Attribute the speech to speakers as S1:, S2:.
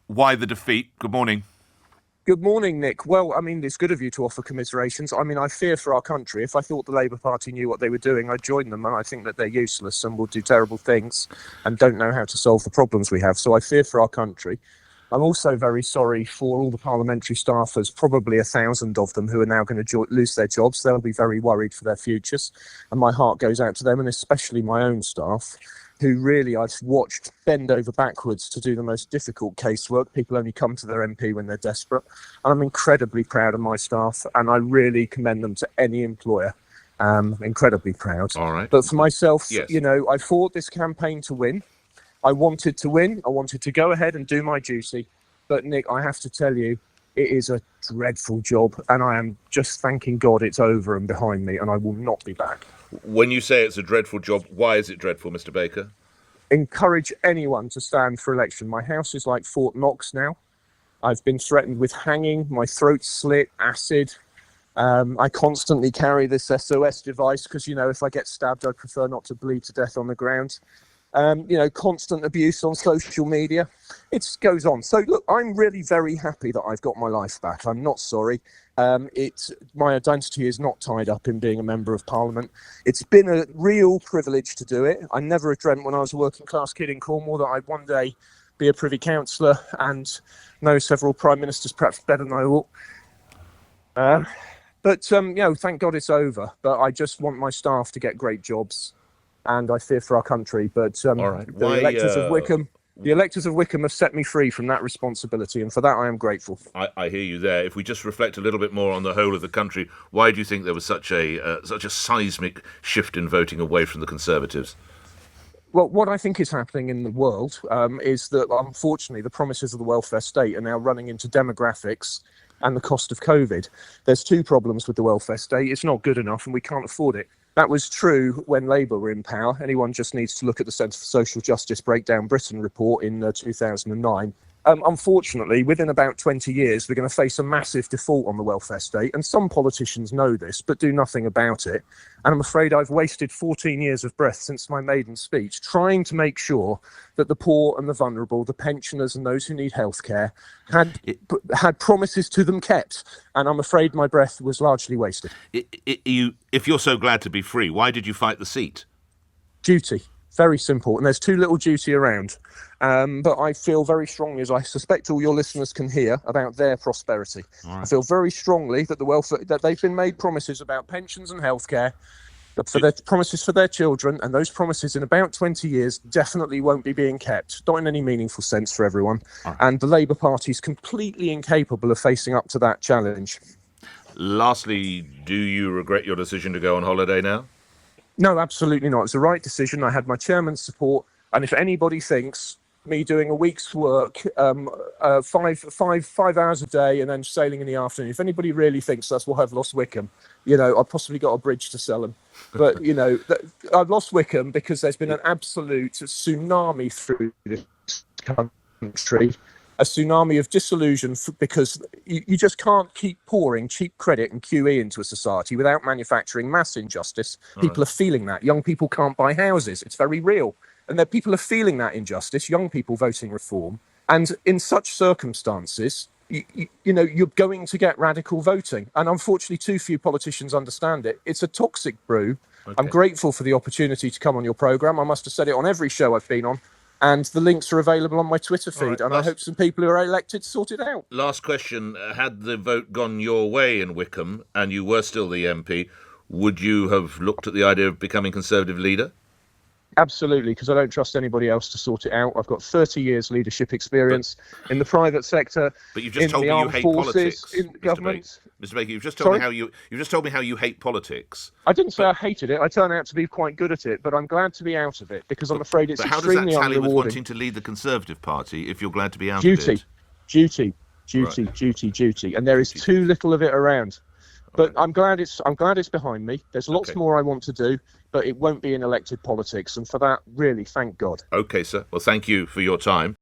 S1: Why the defeat? Good morning.
S2: Good morning, Nick. Well, I mean, it's good of you to offer commiserations. I mean, I fear for our country. If I thought the Labour Party knew what they were doing, I'd join them, and I think that they're useless and will do terrible things and don't know how to solve the problems we have. So I fear for our country. I'm also very sorry for all the parliamentary staffers, probably 1,000 of them, who are now going to lose their jobs. They'll be very worried for their futures, and my heart goes out to them, and especially my own staff, who really I've watched bend over backwards to do the most difficult casework. People only come to their MP when they're desperate. And I'm incredibly proud of my staff, and I really commend them to any employer. Incredibly proud.
S1: All right.
S2: But for myself,
S1: Yes.
S2: I fought this campaign to win. I wanted to win. I wanted to go ahead and do my duty. But Nick, I have to tell you, it is a dreadful job, and I am just thanking God it's over and behind me, and I will not be back.
S1: When you say it's a dreadful job, why is it dreadful, Mr. Baker?
S2: Encourage anyone to stand for election. My house is like Fort Knox now. I've been threatened with hanging, my throat's slit, acid. I constantly carry this SOS device because, if I get stabbed, I prefer not to bleed to death on the ground. Constant abuse on social media. It goes on. So, look, I'm really very happy that I've got my life back. I'm not sorry. My identity is not tied up in being a member of Parliament. It's been a real privilege to do it. I never dreamt when I was a working class kid in Cornwall that I'd one day be a Privy Councillor and know several Prime Ministers perhaps better than I ought. Thank God it's over. But I just want my staff to get great jobs. And I fear for our country, but
S1: All right.
S2: the electors of Wycombe have set me free from that responsibility, and for that I am grateful.
S1: I hear you there. If we just reflect a little bit more on the whole of the country, why do you think there was such a seismic shift in voting away from the Conservatives?
S2: Well, what I think is happening in the world is that, unfortunately, the promises of the welfare state are now running into demographics and the cost of COVID. There's two problems with the welfare state. It's not good enough, and we can't afford it. That was true when Labour were in power. Anyone just needs to look at the Centre for Social Justice Breakdown Britain report in 2009. Unfortunately, within about 20 years, we're going to face a massive default on the welfare state. And some politicians know this, but do nothing about it. And I'm afraid I've wasted 14 years of breath since my maiden speech trying to make sure that the poor and the vulnerable, the pensioners and those who need healthcare, had promises to them kept. And I'm afraid my breath was largely wasted.
S1: If you're so glad to be free, why did you fight the seat?
S2: Duty. Very simple. And there's too little duty around. But I feel very strongly, as I suspect all your listeners can hear, about their prosperity. Right. I feel very strongly that that they've been made promises about pensions and healthcare, for their promises for their children, and those promises in about 20 years definitely won't be being kept, not in any meaningful sense for everyone. Right. And the Labour Party is completely incapable of facing up to that challenge.
S1: Lastly, do you regret your decision to go on holiday now?
S2: No, absolutely not. It's the right decision. I had my chairman's support. And if anybody thinks me doing a week's work, 5 hours a day and then sailing in the afternoon, if anybody really thinks that's why I've lost Wycombe, I've possibly got a bridge to sell them. But, I've lost Wycombe because there's been an absolute tsunami through this country. A tsunami of disillusion because you just can't keep pouring cheap credit and QE into a society without manufacturing mass injustice. People are feeling that. Young people can't buy houses. It's very real. And that people are feeling that injustice, young people voting reform. And in such circumstances, you're going to get radical voting. And unfortunately, too few politicians understand it. It's a toxic brew. Okay. I'm grateful for the opportunity to come on your programme. I must have said it on every show I've been on. And the links are available on my Twitter feed. Right, I hope some people who are elected sort it out.
S1: Last question. Had the vote gone your way in Wycombe and you were still the MP, would you have looked at the idea of becoming Conservative leader?
S2: Absolutely, because I don't trust anybody else to sort it out. I've got 30 years leadership experience in the private sector.
S1: But you've just told me you hate politics,
S2: in government.
S1: Mr. Baker, you've just told me how you hate politics.
S2: I didn't say I hated it. I turned out to be quite good at it, but I'm glad to be out of it because I'm afraid it's extremely unrewarding.
S1: But how does that tally with wanting to lead the Conservative Party if you're glad to be out of it?
S2: Duty, and there is too little of it around. But I'm glad it's behind me. There's lots more I want to do, but it won't be in elected politics. And for that, really, thank God.
S1: Okay, sir. Well, thank you for your time.